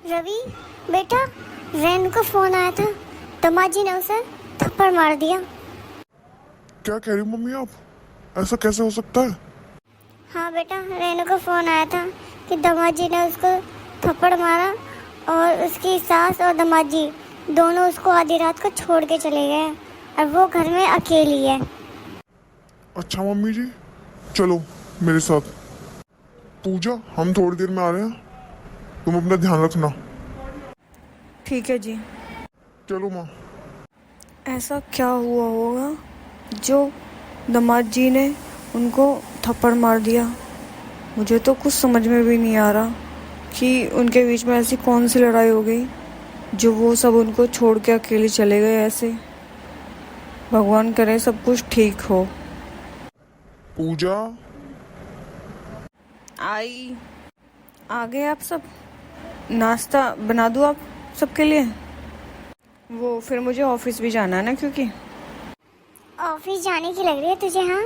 रवि बेटा, रैन को फोन आया था, दमाजी ने उसे थप्पड़ मार दिया। क्या कह रही मम्मी आप? ऐसा कैसे हो सकता है? हाँ बेटा, रेनू को फोन आया था कि दमाजी ने उसको थप्पड़ मारा और उसकी सास और दमाजी दोनों उसको आधी रात को छोड़ के चले गए और वो घर में अकेली है। अच्छा मम्मी जी, चलो मेरे साथ। पूजा, हम थोड़ी देर में आ रहे हैं, तुम अपना ध्यान रखना। ठीक है जी। चलो माँ। ऐसा क्या हुआ होगा जो दामाद जी ने उनको थप्पड़ मार दिया? मुझे तो कुछ समझ में भी नहीं आ रहा कि उनके बीच में ऐसी कौन सी लड़ाई हो गई जो वो सब उनको छोड़ के अकेले चले गए ऐसे। भगवान करे सब कुछ ठीक हो। पूजा, आई आ गए आप सब? नाश्ता बना दूँ आप सबके लिए? वो फिर मुझे ऑफिस भी जाना है ना, क्योंकि ऑफिस जाने की लग रही है तुझे? हाँ,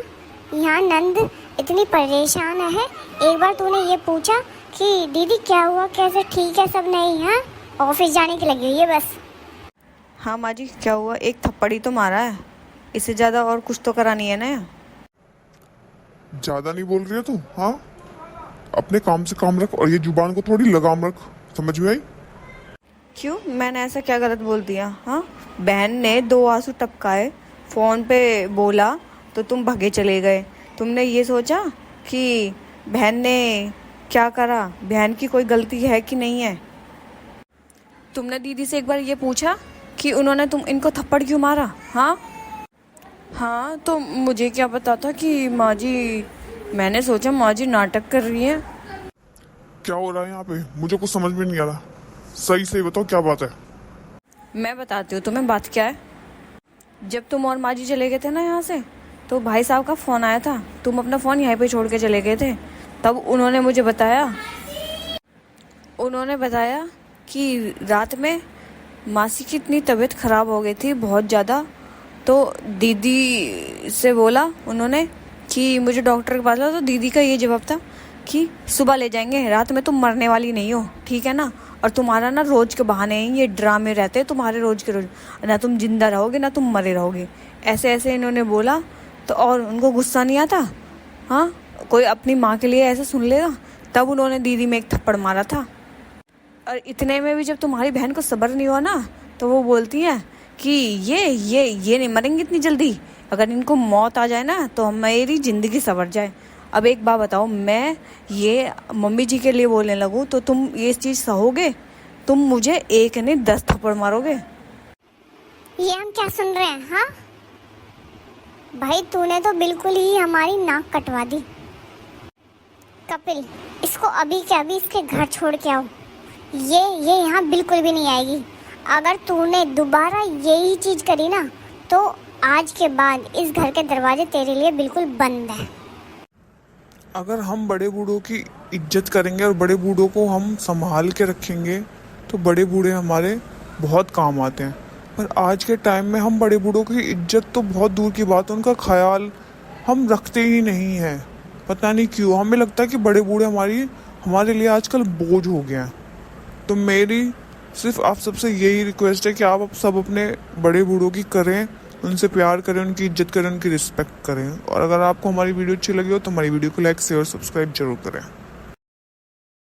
यहाँ नंद इतनी परेशान है। एक बार तूने ये पूछा कि दीदी क्या हुआ, कैसे ठीक है सब? नहीं, हाँ ऑफिस जाने की लगी हुई है बस। हाँ माँ जी, क्या हुआ? एक थप्पड़ ही तो मारा है, इससे ज़्यादा और कुछ तो करा नहीं है ना। ज्यादा नहीं बोल रही है तू? हाँ, अपने काम से काम रख और ये जुबान को थोड़ी लगाम रख। समझ में आई? क्यों, मैंने ऐसा क्या गलत बोल दिया? हाँ, बहन ने 2 आंसू टपकाए, फ़ोन पे बोला तो तुम भागे चले गए। तुमने ये सोचा कि बहन ने क्या करा, बहन की कोई गलती है कि नहीं है? तुमने दीदी से एक बार ये पूछा कि उन्होंने इनको थप्पड़ क्यों मारा? हाँ हाँ, तो मुझे क्या पता था कि माँ जी, मैंने सोचा माँ जी नाटक कर रही है। क्या हो रहा है यहाँ पे? मुझे कुछ समझ में नहीं आ रहा। सही से बताओ क्या बात है। मैं बताती हूँ तुम्हें बात क्या है। जब तुम और माँ जी चले गए थे ना यहाँ से, तो भाई साहब का फ़ोन आया था। तुम अपना फ़ोन यहीं पे छोड़ के चले गए थे। तब उन्होंने मुझे बताया कि रात में मासी की इतनी तबीयत ख़राब हो गई थी बहुत ज़्यादा। तो दीदी से बोला उन्होंने कि मुझे डॉक्टर के पास ला। तो दीदी का ये जवाब था कि सुबह ले जाएंगे, रात में तुम मरने वाली नहीं हो, ठीक है ना? और तुम्हारा ना रोज के बहाने हैं, ये ड्रामे रहते हैं तुम्हारे रोज के रोज। ना तुम जिंदा रहोगे ना तुम मरे रहोगे, ऐसे ऐसे इन्होंने बोला। तो और उनको गुस्सा नहीं आता? हाँ, कोई अपनी माँ के लिए ऐसे सुन लेगा? तब उन्होंने दीदी में एक थप्पड़ मारा था। और इतने में भी जब तुम्हारी बहन को सब्र नहीं हुआ ना, तो वो बोलती है कि ये नहीं मरेंगे इतनी जल्दी। अगर इनको मौत आ जाए ना तो मेरी ज़िंदगी संवर जाए। अब एक बात बताओ, मैं ये मम्मी जी के लिए बोलने लगूँ तो तुम ये चीज़ सहोगे? तुम मुझे एक नहीं 10 थप्पड़ मारोगे। ये हम क्या सुन रहे हैं? हाँ भाई, तूने तो बिल्कुल ही हमारी नाक कटवा दी। कपिल, इसको अभी के अभी इसके घर छोड़ के आओ। ये यहाँ बिल्कुल भी नहीं आएगी। अगर तूने दोबारा यही चीज़ करी ना, तो आज के बाद इस घर के दरवाजे तेरे लिए बिल्कुल बंद है। अगर हम बड़े बूढ़ों की इज्जत करेंगे और बड़े बूढ़ों को हम संभाल के रखेंगे तो बड़े बूढ़े हमारे बहुत काम आते हैं। पर आज के टाइम में हम बड़े बूढ़ों की इज्जत तो बहुत दूर की बात है, उनका ख्याल हम रखते ही नहीं हैं। पता नहीं क्यों हमें लगता है कि बड़े बूढ़े हमारे लिए आजकल बोझ हो गए हैं। तो मेरी सिर्फ आप सबसे यही रिक्वेस्ट है कि आप सब अपने बड़े बूढ़ों की करें, उनसे प्यार करें, उनकी इज्जत करें, उनकी रिस्पेक्ट करें। और अगर आपको हमारी वीडियो अच्छी लगी हो तो हमारी वीडियो को लाइक शेयर सब्सक्राइब जरूर करें।